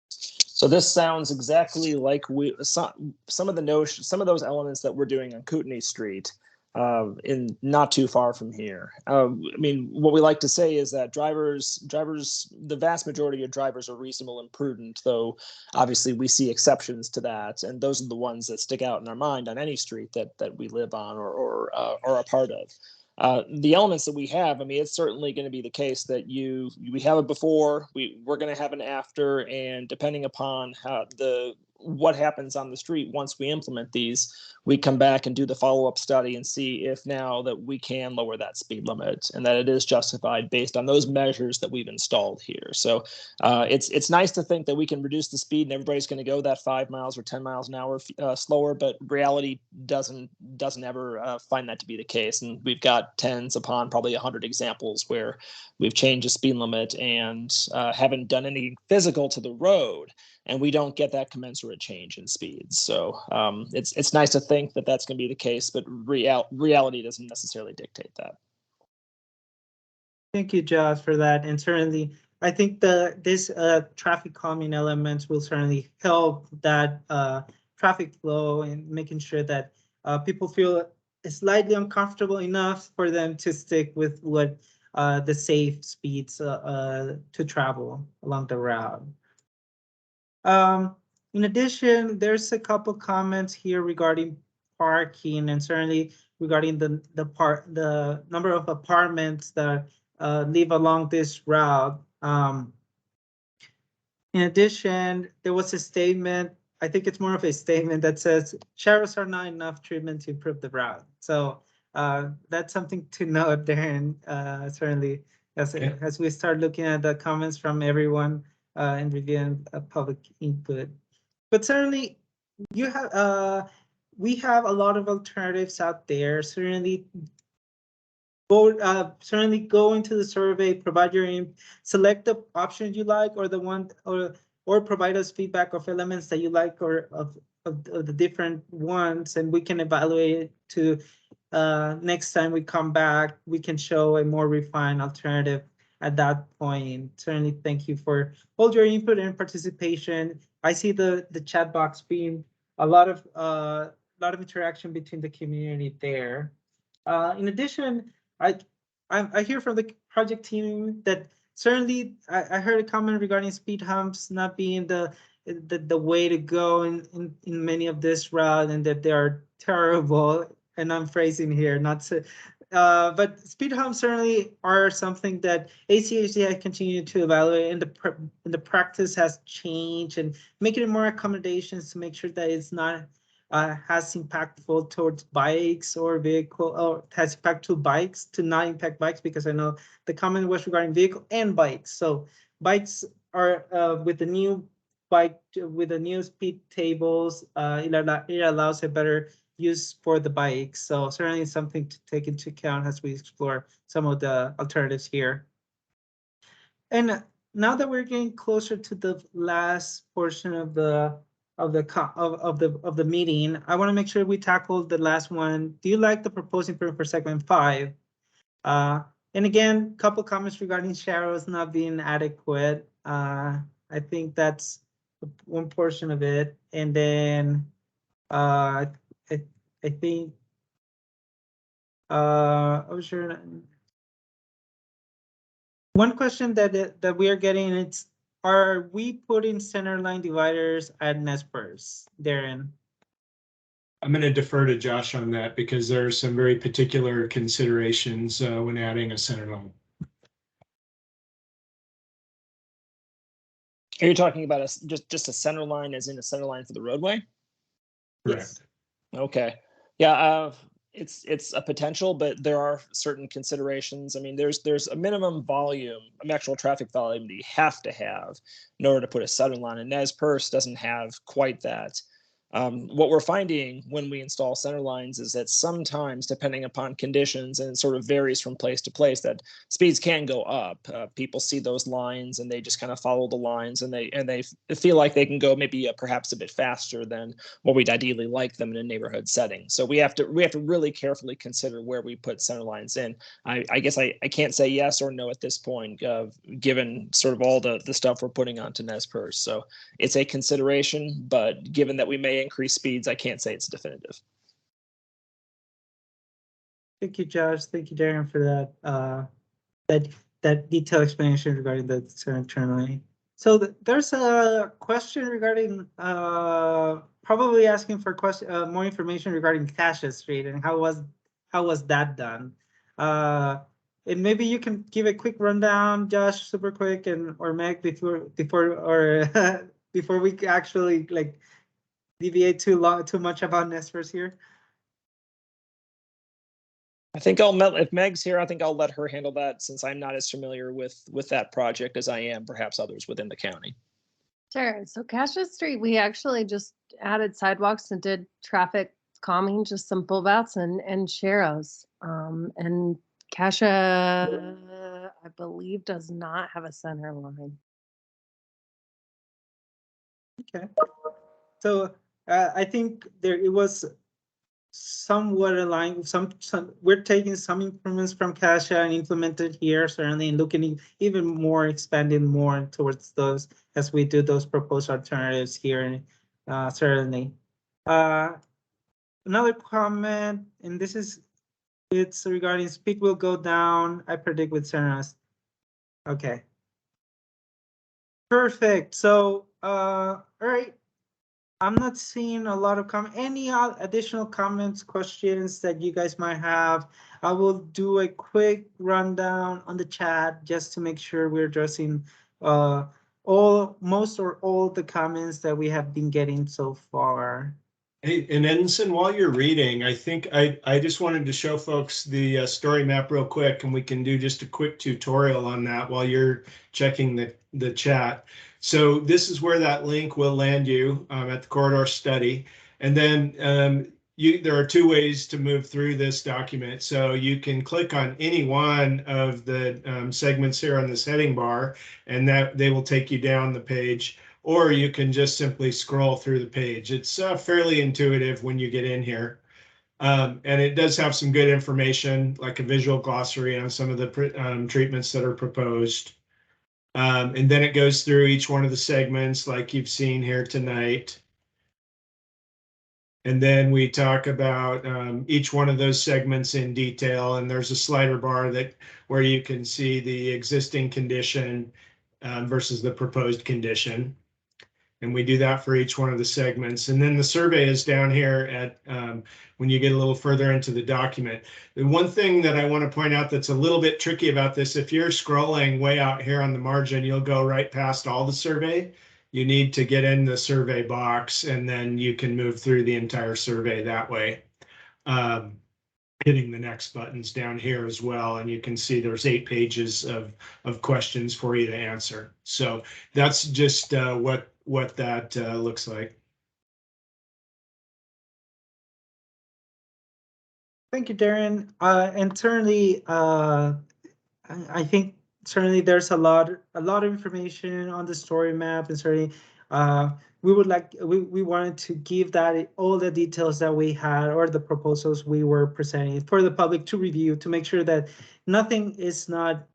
So this sounds exactly like some of those elements that we're doing on Kootenai Street, in not too far from here. I mean, what we like to say is that drivers, the vast majority of drivers are reasonable and prudent, though obviously we see exceptions to that, and those are the ones that stick out in our mind on any street that we live on or are a part of. The elements that we have, I mean, it's certainly going to be the case that we have it before, we're going to have an after, and depending upon what happens on the street once we implement these, we come back and do the follow-up study and see if now that we can lower that speed limit and that it is justified based on those measures that we've installed here. So it's nice to think that we can reduce the speed and everybody's going to go that 5 miles or 10 miles an hour slower, but reality doesn't ever find that to be the case. And we've got tens upon probably 100 examples where we've changed the speed limit and haven't done anything physical to the road, and we don't get that commensurate change in speeds. So it's nice to think that that's going to be the case, but reality doesn't necessarily dictate that. Thank you, Josh, for that. And certainly, I think this traffic calming elements will certainly help that traffic flow and making sure that people feel slightly uncomfortable enough for them to stick with what the safe speeds to travel along the route. In addition, there's a couple comments here regarding parking and certainly regarding the number of apartments that live along this route. In addition, there was a statement, I think it's more of a statement that says shadows are not enough treatment to improve the route. So that's something to note there, and certainly as we start looking at the comments from everyone and reviewing public input. But certainly we have a lot of alternatives out there. Certainly go into the survey, provide select the option you like, or the one or provide us feedback of elements that you like or of the different ones, and we can evaluate it to next time we come back, we can show a more refined alternative at that point. Certainly thank you for all your input and participation. I see the chat box being a lot of interaction between the community there. In addition, I hear from the project team that certainly I heard a comment regarding speed humps not being the way to go in many of this route, and that they are terrible. And I'm phrasing here, not to, but speed humps certainly are something that ACHD has continued to evaluate, and the practice has changed, and making more accommodations to make sure that it's not has impactful towards bikes or vehicle, or has impact to bikes to not impact bikes, because I know the comment was regarding vehicle and bikes. So bikes are with the new speed tables, it allows a better use for the bikes. So certainly something to take into account as we explore some of the alternatives here. And now that we're getting closer to the last portion of the meeting, I want to make sure we tackle the last one. Do you like the proposed improvement for segment 5? And again, a couple comments regarding shadows not being adequate. I think that's one portion of it, and then I think I was sure. One question that we are getting, it's, are we putting center line dividers at Nez Perce, Darren? I'm going to defer to Josh on that because there are some very particular considerations when adding a center line. Are you talking about just a center line, as in a center line for the roadway? Correct. Okay. Yeah, it's a potential, but there are certain considerations. I mean, there's a minimum volume, a actual traffic volume that you have to have in order to put a center line, and Nez Perce doesn't have quite that. What we're finding when we install center lines is that sometimes, depending upon conditions, and it sort of varies from place to place, that speeds can go up. People see those lines and they just kind of follow the lines, and they feel like they can go maybe perhaps a bit faster than what we'd ideally like them in a neighborhood setting. So we have to really carefully consider where we put center lines in. I guess I can't say yes or no at this point, given sort of all the stuff we're putting onto Nez Perce. So it's a consideration, but given that we may increase speeds, I can't say it's definitive. Thank you, Josh. Thank you, Darren, for that detailed explanation regarding the center turn lane. So there's a question regarding probably asking for more information regarding Cassia Street and how was that done. And maybe you can give a quick rundown, Josh, super quick, and or Meg before we actually like deviate too much about Nez Perce here. I think if Meg's here, I think I'll let her handle that, since I'm not as familiar with that project as I am perhaps others within the county. Sure. So Cassia Street, we actually just added sidewalks and did traffic calming, just some bulb outs and sharrows. And Cassia, I believe, does not have a center line. Okay. So I think it was somewhat aligned. We're taking some improvements from Cassia and implemented here, certainly, and looking even more, expanding more towards those as we do those proposed alternatives here, certainly. Another comment, and it's regarding speed will go down, I predict, with Cernas. Okay. Perfect. So, all right. I'm not seeing a lot of any additional comments, questions that you guys might have. I will do a quick rundown on the chat just to make sure we're addressing most or all the comments that we have been getting so far. Hey, and Edison, while you're reading, I think I just wanted to show folks the story map real quick, and we can do just a quick tutorial on that while you're checking the chat. So this is where that link will land you at the corridor study. And then there are two ways to move through this document. So you can click on any one of the segments here on this heading bar, and that they will take you down the page. Or you can just simply scroll through the page. It's fairly intuitive when you get in here. And it does have some good information, like a visual glossary on some of the treatments that are proposed. And then it goes through each one of the segments like you've seen here tonight. And then we talk about each one of those segments in detail. And there's a slider bar where you can see the existing condition versus the proposed condition. And we do that for each one of the segments. And then the survey is down here at when you get a little further into the document. The one thing that I want to point out that's a little bit tricky about this, if you're scrolling way out here on the margin, you'll go right past all the survey. You need to get in the survey box, and then you can move through the entire survey that way. Hitting the next buttons down here as well, and you can see there's 8 pages of questions for you to answer. So that's just what that looks like. Thank you, Darren. And certainly, I think certainly there's a lot of information on the story map, and certainly we wanted to give that all the details that we had, or the proposals we were presenting for the public to review, to make sure that nothing is not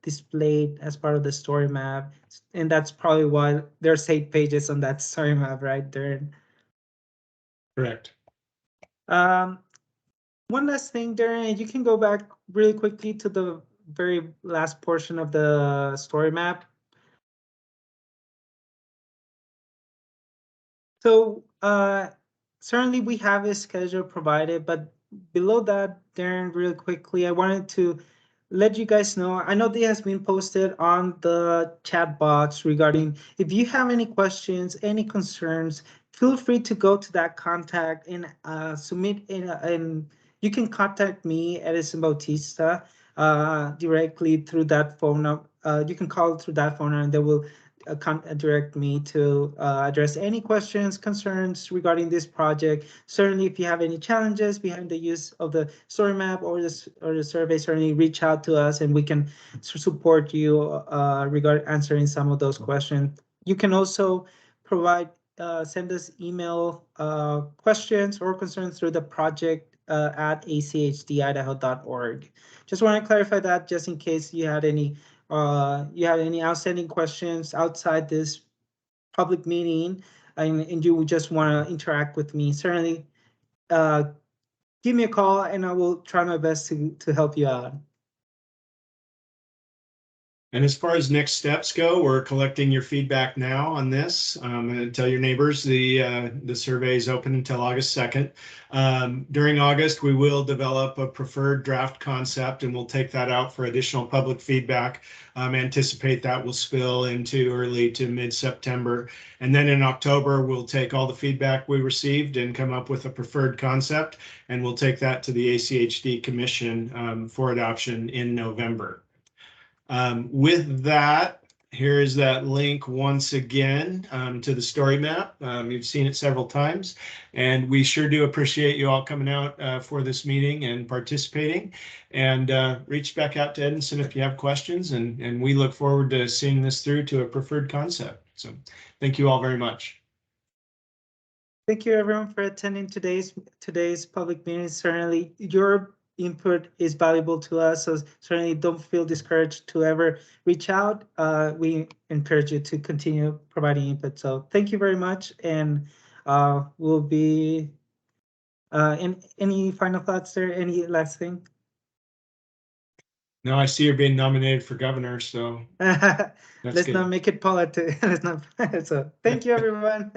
displayed as part of the story map, And that's probably why there's 8 pages on that story map right there. Correct. One last thing, Darren, you can go back really quickly to the very last portion of the story map. So certainly we have a schedule provided, but below that, Darren, really quickly, I wanted to let you guys know, I know this has been posted on the chat box regarding if you have any questions, any concerns, feel free to go to that contact and submit and you can contact me, Edison Bautista, directly through that phone number. You can call through that phone number and they will direct me to address any questions, concerns regarding this project. Certainly, if you have any challenges behind the use of the story map or the survey, certainly reach out to us and we can support you regarding answering some of those questions. You can also provide send us email questions or concerns through the project at achdIdaho.org. Just want to clarify that just in case you had any outstanding questions outside this public meeting and you just want to interact with me, certainly give me a call and I will try my best to help you out. And as far as next steps go, we're collecting your feedback now on this. Tell your neighbors the survey is open until August 2nd. During August, we will develop a preferred draft concept and we'll take that out for additional public feedback. Anticipate that will spill into early to mid-September. And then in October, we'll take all the feedback we received and come up with a preferred concept. And we'll take that to the ACHD Commission for adoption in November. With that, here is that link once again to the story map. You've seen it several times, and we sure do appreciate you all coming out for this meeting and participating. And reach back out to Edison if you have questions, and we look forward to seeing this through to a preferred concept. So thank you all very much. Thank you everyone for attending today's public meeting. Certainly your input is valuable to us, so certainly don't feel discouraged to ever reach out. We encourage you to continue providing input. So thank you very much, and we'll be in any final thoughts there? Any last thing? No, I see you're being nominated for governor, so Let's good. not make it politics. Let's not. So thank you everyone.